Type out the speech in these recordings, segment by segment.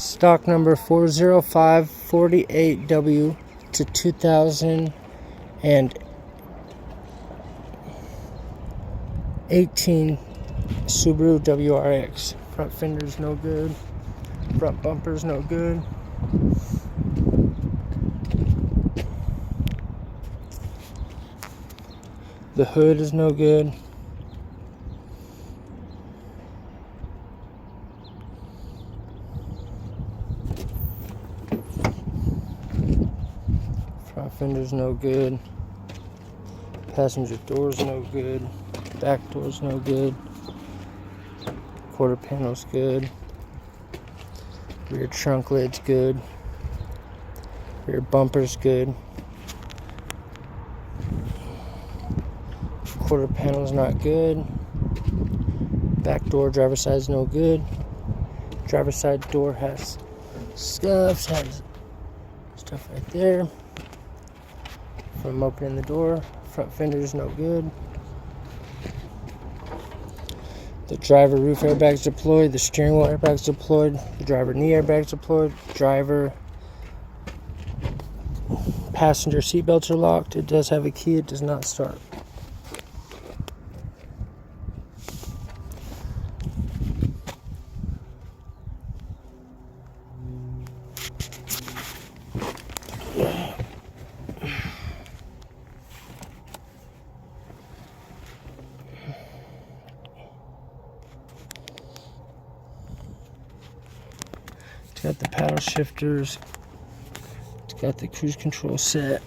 Stock number 40548W to 2018 Subaru WRX. Front fender's no good. Front bumper's no good. The hood is no good. Front fender's no good. Passenger door's no good. Back door's no good. Quarter panel's good. Rear trunk lid's good. Rear bumper's good. Quarter panel's not good. Back door, driver's side's no good. Driver's side door has scuffs, has stuff right there from opening the door. Front fender's no good. The driver roof airbag's deployed. The steering wheel airbag's deployed. The driver knee airbag's deployed. Driver passenger seat belts are locked. It does have a key. It does not start. It's got the paddle shifters. It's got the cruise control set.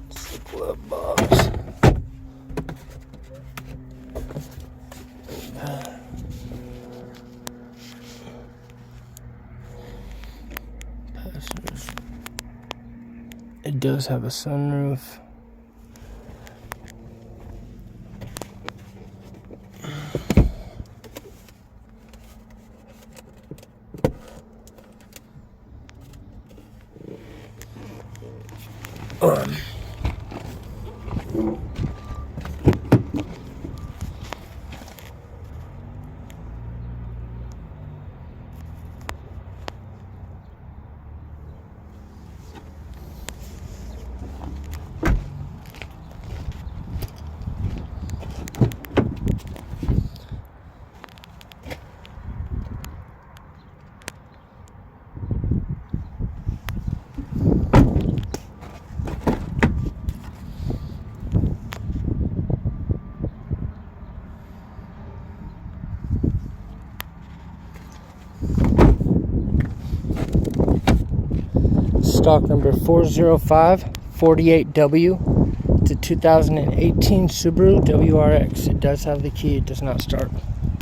It's the glove box. Passengers. It does have a sunroof. Stock number 40548W to 2018 Subaru WRX. It does have the key. It does not start.